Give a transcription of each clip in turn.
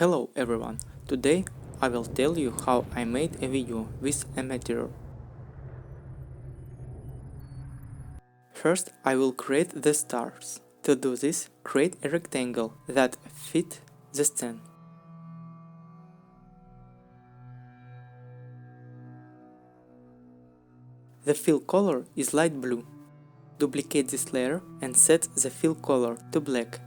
Hello everyone, today I will tell you how I made a video with a meteor. First I will create the stars. To do this, create a rectangle that fit the scene. The fill color is light blue. Duplicate this layer and set the fill color to black.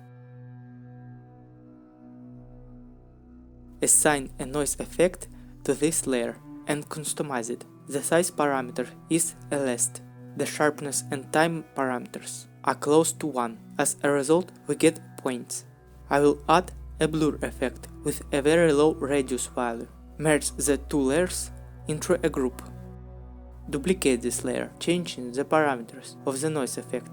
Assign a noise effect to this layer and customize it. The size parameter is a list. The sharpness and time parameters are close to 1. As a result, we get points. I will add a blur effect with a very low radius value. Merge the two layers into a group. Duplicate this layer, changing the parameters of the noise effect.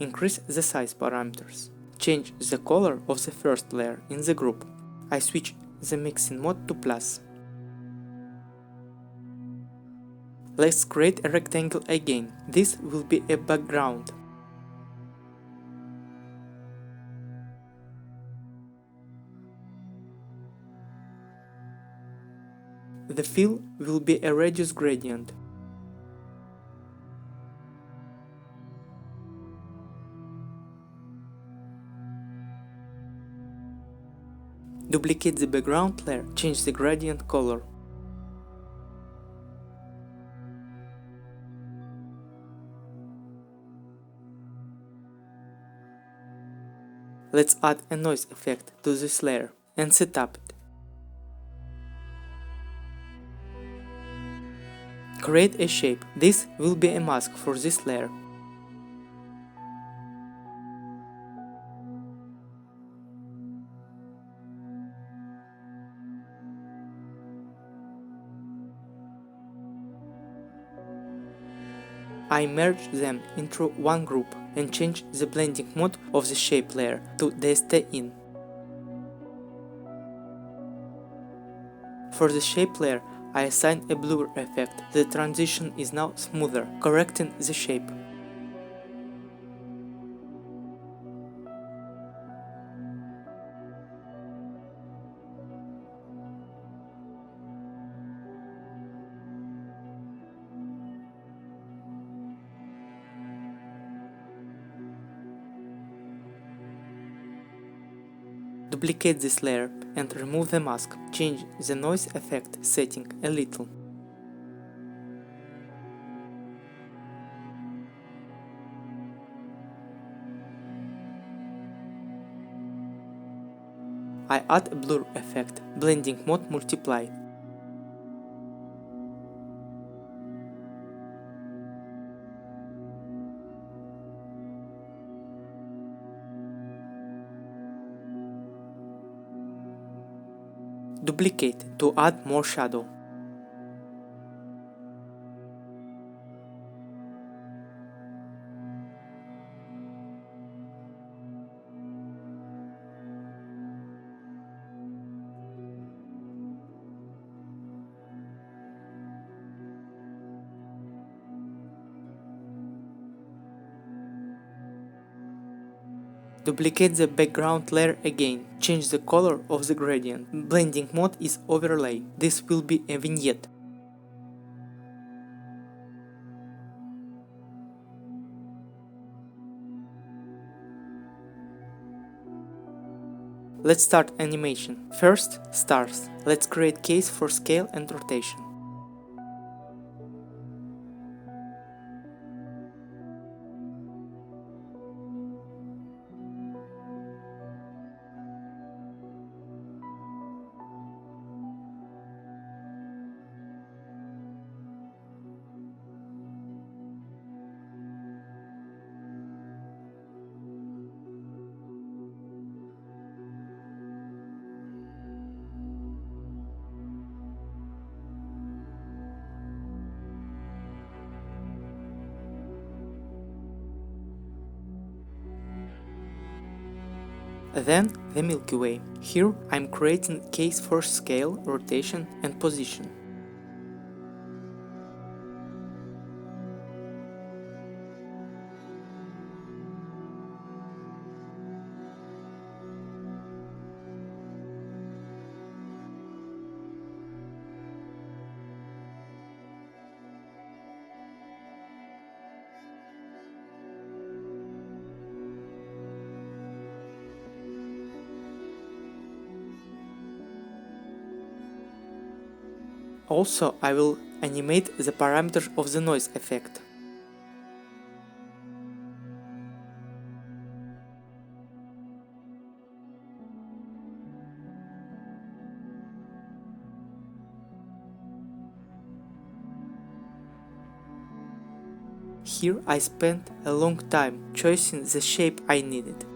Increase the size parameters. Change the color of the first layer in the group. I switch the mixing mode to plus. Let's create a rectangle again. This will be a background. The fill will be a radius gradient. Duplicate the background layer, change the gradient color. Let's add a noise effect to this layer and set up it. Create a shape. This will be a mask for this layer. I merge them into one group and change the blending mode of the shape layer to DST in. For the shape layer, I assign a blur effect. The transition is now smoother, correcting the shape. Duplicate this layer and remove the mask. Change the noise effect setting a little. I add a blur effect, blending mode multiply. Duplicate to add more shadow. Duplicate the background layer again. Change the color of the gradient. Blending mode is overlay. This will be a vignette. Let's start animation. First, stars. Let's create case for scale and rotation. Then the Milky Way. Here I'm creating case for scale, rotation and position. Also, I will animate the parameters of the noise effect. Here I spent a long time choosing the shape I needed.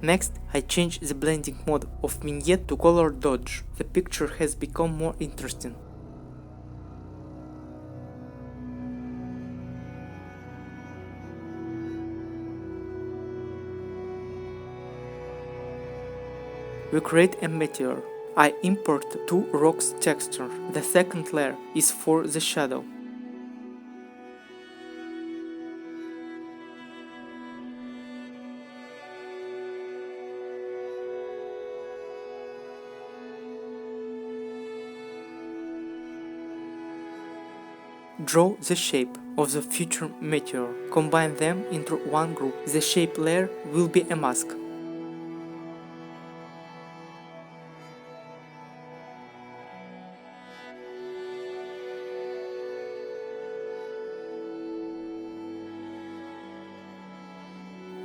Next, I changed the blending mode of vignette to color dodge. The picture has become more interesting. We create a meteor. I import two rocks texture. The second layer is for the shadow. Draw the shape of the future meteor. Combine them into one group. The shape layer will be a mask.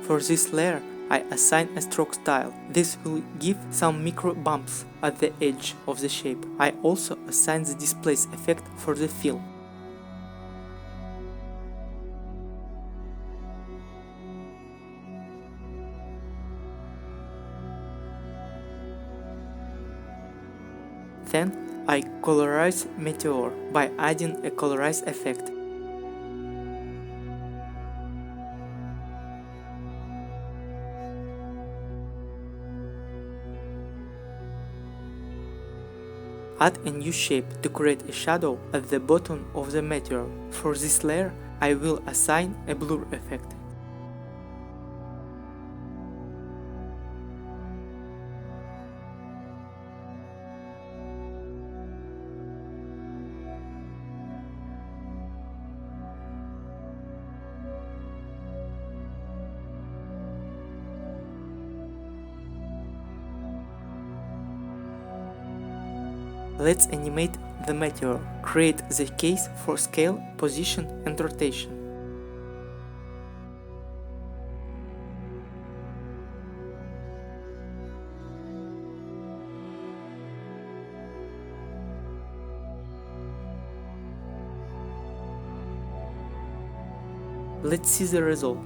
For this layer, I assign a stroke style. This will give some micro bumps at the edge of the shape. I also assign the displace effect for the fill. Then I colorize meteor by adding a colorize effect. Add a new shape to create a shadow at the bottom of the meteor. For this layer, I will assign a blur effect. Let's animate the meteor. Create the case for scale, position, and rotation. Let's see the result.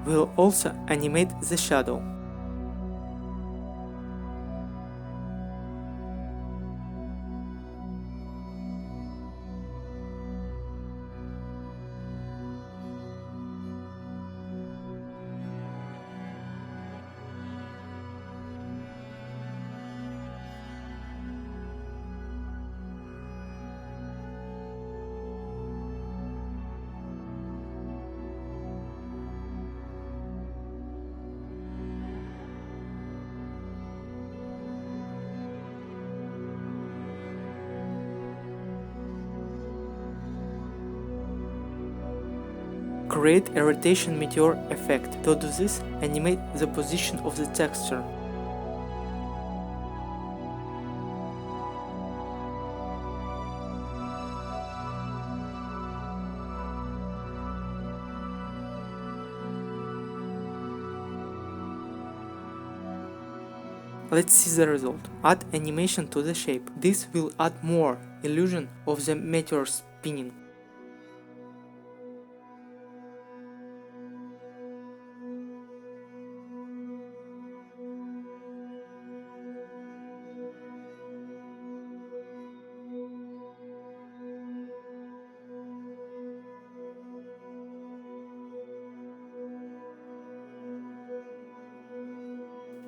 We'll also animate the shadow. Create a rotation meteor effect. To do this, animate the position of the texture. Let's see the result. Add animation to the shape. This will add more illusion of the meteor spinning.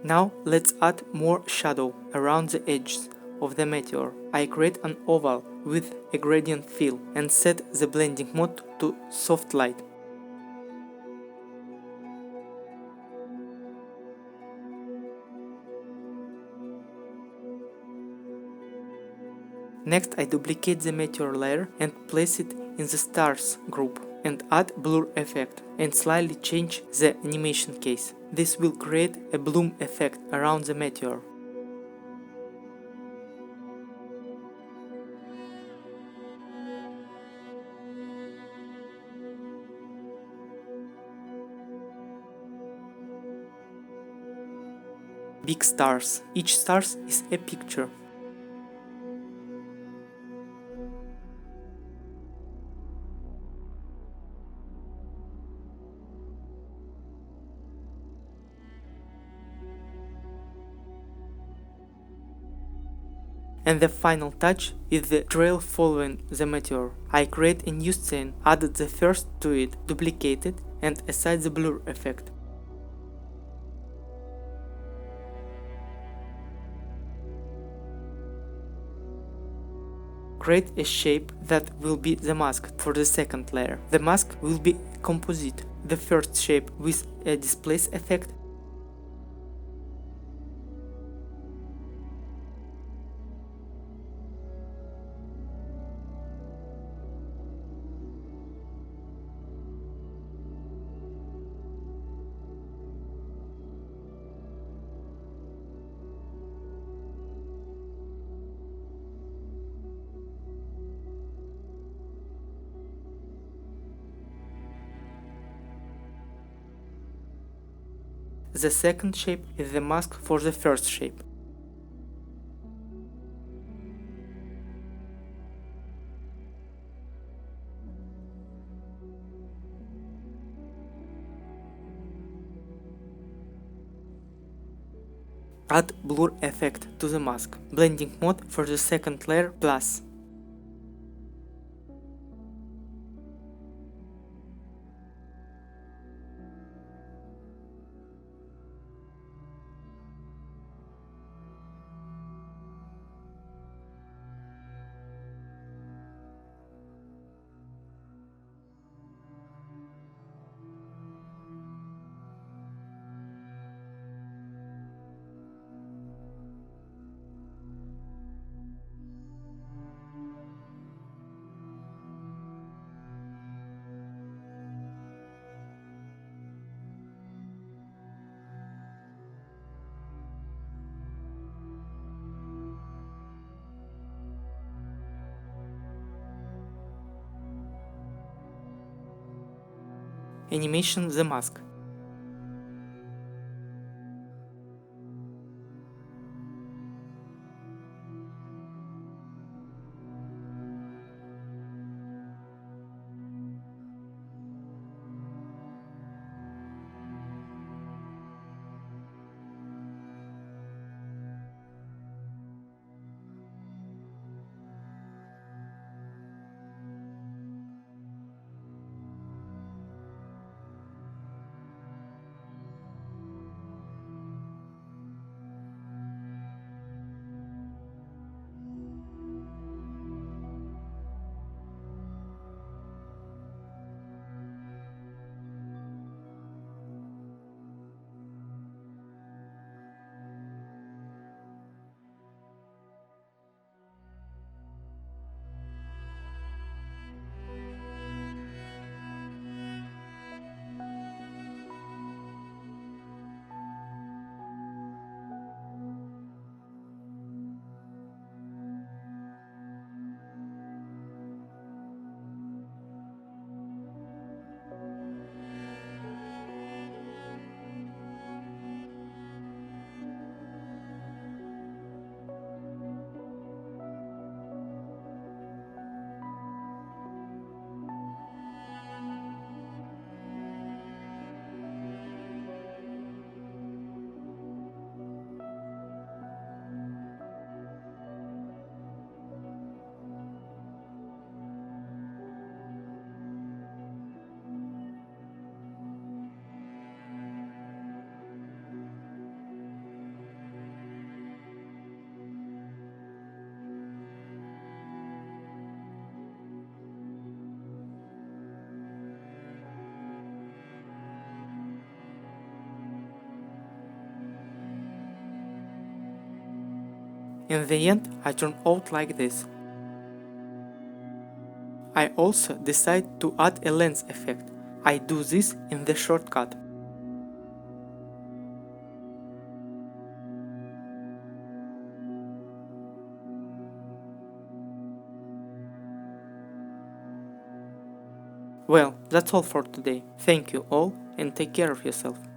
Now let's add more shadow around the edges of the meteor. I create an oval with a gradient fill and set the blending mode to soft light. Next, I duplicate the meteor layer and place it in the stars group and add blur effect and slightly change the animation case. This will create a bloom effect around the meteor. Big stars. Each star is a picture. And the final touch is the trail following the meteor. I create a new scene, added the first to it, duplicate it, and assign the blur effect. Create a shape that will be the mask for the second layer. The mask will be composite. The first shape with a displace effect, the second shape is the mask for the first shape. Add blur effect to the mask. Blending mode for the second layer plus. animation the mask. In the end, I turned out like this. I also decide to add a lens effect. I do this in the shortcut. Well, that's all for today. Thank you all and take care of yourself.